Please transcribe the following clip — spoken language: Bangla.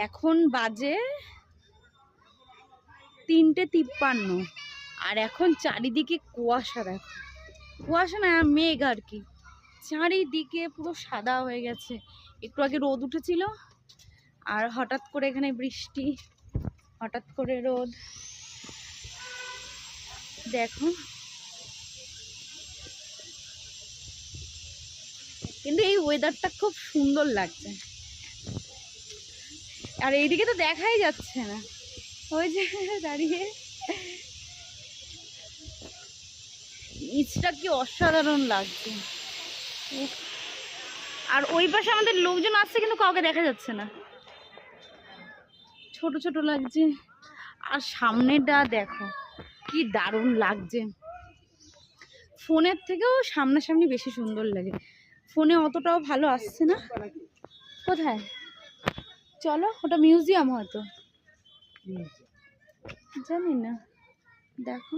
এখন বাজে 3:53 আর এখন চারিদিকে কুয়াশা। দেখো, কুয়াশা না, মেঘ আর কি, চারিদিকে পুরো সাদা হয়ে গেছে। একটু আগে রোদ উঠেছিল আর হঠাৎ করে এখানে বৃষ্টি, হঠাৎ করে রোদ। দেখো, কিন্তু এই ওয়েদারটা খুব সুন্দর লাগছে। আর এইদিকে তো দেখাই যাচ্ছে না, ওই যে দাঁড়িয়ে। নিচটা কি অসাধারণ লাগছে। আর ওই পাশে আমাদের লোকজন আসছে কিন্তু কাউকে দেখা যাচ্ছে না, ছোট ছোট লাগছে। আর সামনেটা দেখো কি দারুণ লাগছে। ফোনের থেকেও সামনাসামনি বেশি সুন্দর লাগে, ফোনে অতটাও ভালো আসছে না। কোথায়? চলো, ওটা মিউজিয়াম হয়তো, জানি না। দেখো